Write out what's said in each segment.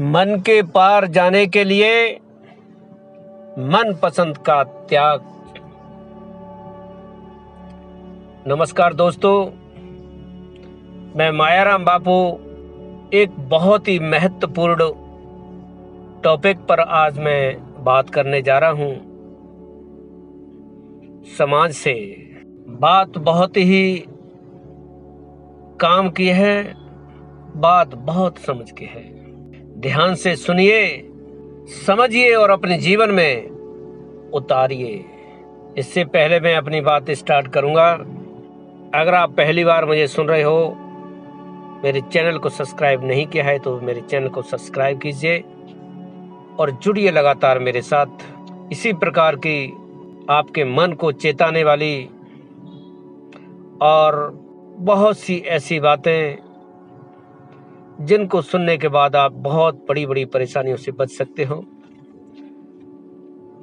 मन के पार जाने के लिए मन पसंद का त्याग। नमस्कार दोस्तों, मैं मायाराम बापू एक बहुत ही महत्वपूर्ण टॉपिक पर आज मैं बात करने जा रहा हूं। समाज से बात बहुत ही काम की है, बात बहुत समझ की है। ध्यान से सुनिए, समझिए और अपने जीवन में उतारिए। इससे पहले मैं अपनी बात स्टार्ट करूंगा, अगर आप पहली बार मुझे सुन रहे हो, मेरे चैनल को सब्सक्राइब नहीं किया है तो मेरे चैनल को सब्सक्राइब कीजिए और जुड़िए लगातार मेरे साथ। इसी प्रकार की आपके मन को चेताने वाली और बहुत सी ऐसी बातें जिनको सुनने के बाद आप बहुत बड़ी बड़ी परेशानियों से बच सकते हो,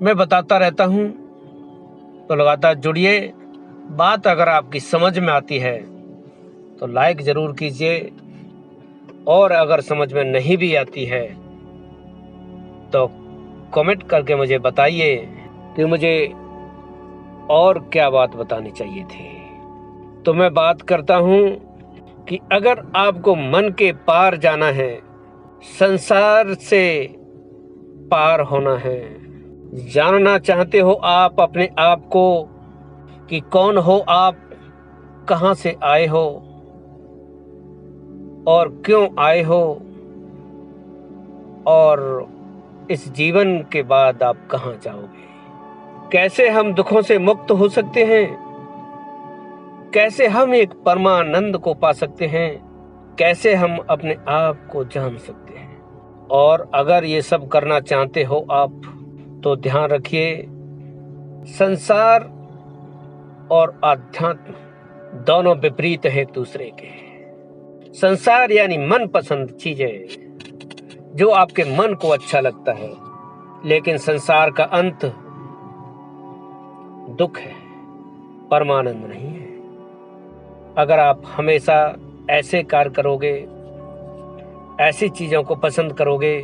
मैं बताता रहता हूं। तो लगातार जुड़िए। बात अगर आपकी समझ में आती है तो लाइक जरूर कीजिए, और अगर समझ में नहीं भी आती है तो कमेंट करके मुझे बताइए कि मुझे और क्या बात बतानी चाहिए थी। तो मैं बात करता हूं कि अगर आपको मन के पार जाना है, संसार से पार होना है, जानना चाहते हो आप अपने आप को कि कौन हो आप, कहां से आए हो और क्यों आए हो, और इस जीवन के बाद आप कहां जाओगे, कैसे हम दुखों से मुक्त हो सकते हैं, कैसे हम एक परमानंद को पा सकते हैं, कैसे हम अपने आप को जान सकते हैं। और अगर ये सब करना चाहते हो आप तो ध्यान रखिए, संसार और आध्यात्म दोनों विपरीत है एक दूसरे के। संसार यानी मनपसंद चीजें जो आपके मन को अच्छा लगता है, लेकिन संसार का अंत दुख है, परमानंद नहीं है। अगर आप हमेशा ऐसे कार्य करोगे, ऐसी चीजों को पसंद करोगे,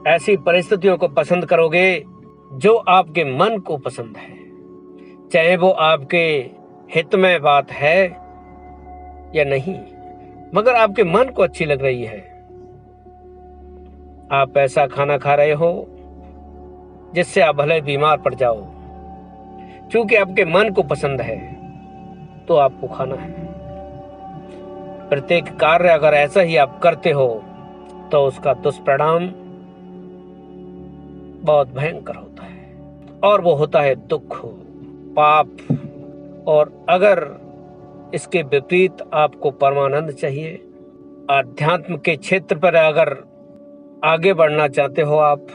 ऐसी परिस्थितियों को पसंद करोगे जो आपके मन को पसंद है, चाहे वो आपके हित में बात है या नहीं, मगर आपके मन को अच्छी लग रही है। आप ऐसा खाना खा रहे हो जिससे आप भले बीमार पड़ जाओ, क्योंकि आपके मन को पसंद है तो आपको खाना है। प्रत्येक कार्य अगर ऐसा ही आप करते हो तो उसका दुष्परिणाम बहुत भयंकर होता है, और वो होता है दुख, पाप। और अगर इसके विपरीत आपको परमानंद चाहिए, आध्यात्म के क्षेत्र पर अगर आगे बढ़ना चाहते हो आप,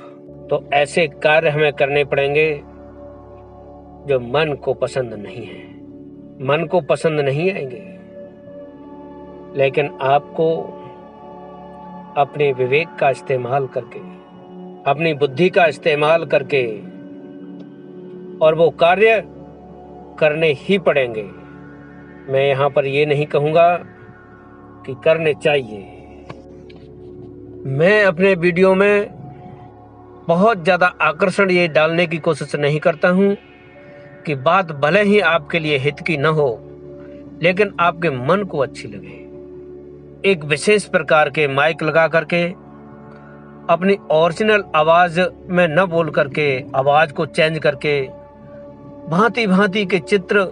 तो ऐसे कार्य हमें करने पड़ेंगे जो मन को पसंद नहीं है। मन को पसंद नहीं आएंगे, लेकिन आपको अपने विवेक का इस्तेमाल करके, अपनी बुद्धि का इस्तेमाल करके और वो कार्य करने ही पड़ेंगे। मैं यहां पर ये नहीं कहूंगा कि करने चाहिए। मैं अपने वीडियो में बहुत ज्यादा आकर्षण ये डालने की कोशिश नहीं करता हूं कि बात भले ही आपके लिए हित की न हो, लेकिन आपके मन को अच्छी लगे। एक विशेष प्रकार के माइक लगा करके अपनी ओरिजिनल आवाज में न बोल करके, आवाज को चेंज करके भांति भांति के चित्र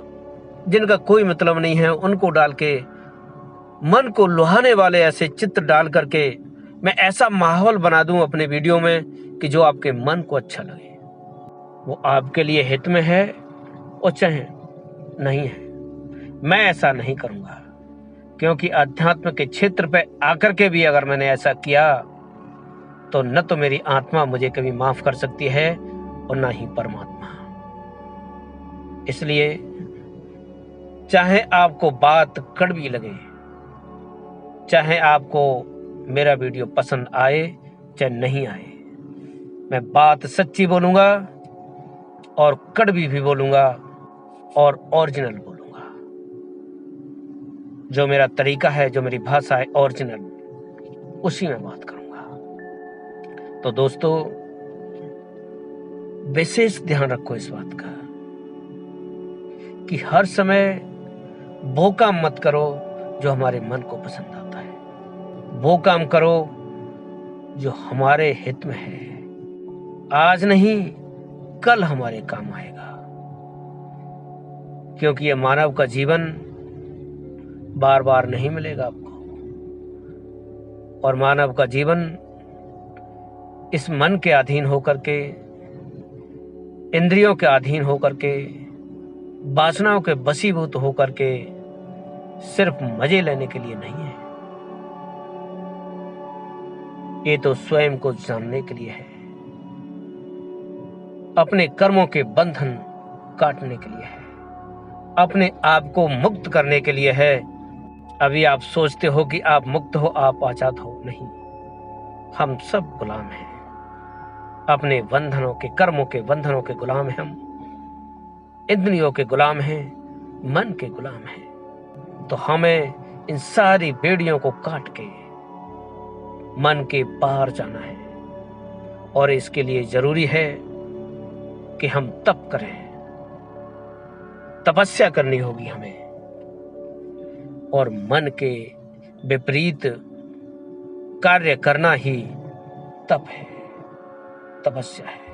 जिनका कोई मतलब नहीं है उनको डाल के, मन को लुभाने वाले ऐसे चित्र डाल करके मैं ऐसा माहौल बना दूं अपने वीडियो में कि जो आपके मन को अच्छा लगे। वो आपके लिए हित में है और चाहे नहीं है। मैं ऐसा नहीं करूंगा, क्योंकि अध्यात्म के क्षेत्र पे आकर के भी अगर मैंने ऐसा किया तो न तो मेरी आत्मा मुझे कभी माफ कर सकती है और ना ही परमात्मा। इसलिए चाहे आपको बात कड़वी लगे, चाहे आपको मेरा वीडियो पसंद आए चाहे नहीं आए, मैं बात सच्ची बोलूंगा और कड़वी भी बोलूंगा और ओरिजिनल बोलूंगा। जो मेरा तरीका है, जो मेरी भाषा है ओरिजिनल, उसी में बात करूंगा। तो दोस्तों, विशेष ध्यान रखो इस बात का कि हर समय वो काम मत करो जो हमारे मन को पसंद आता है। वो काम करो जो हमारे हित में है। आज नहीं, कल हमारे काम आएगा, क्योंकि ये मानव का जीवन बार बार नहीं मिलेगा आपको। और मानव का जीवन इस मन के अधीन होकर के, इंद्रियों के अधीन होकर के, वासनाओं के वशीभूत होकर के सिर्फ मजे लेने के लिए नहीं है। ये तो स्वयं को जानने के लिए है, अपने कर्मों के बंधन काटने के लिए है, अपने आप को मुक्त करने के लिए है। अभी आप सोचते हो कि आप मुक्त हो, आप आजाद हो। नहीं, हम सब गुलाम हैं, अपने बंधनों के, कर्मों के बंधनों के गुलाम हैं। हम इंद्रियों के गुलाम हैं, मन के गुलाम हैं। तो हमें इन सारी बेड़ियों को काट के मन के पार जाना है। और इसके लिए जरूरी है कि हम तप करें, तपस्या करनी होगी हमें। और मन के विपरीत कार्य करना ही तप है, तपस्या है।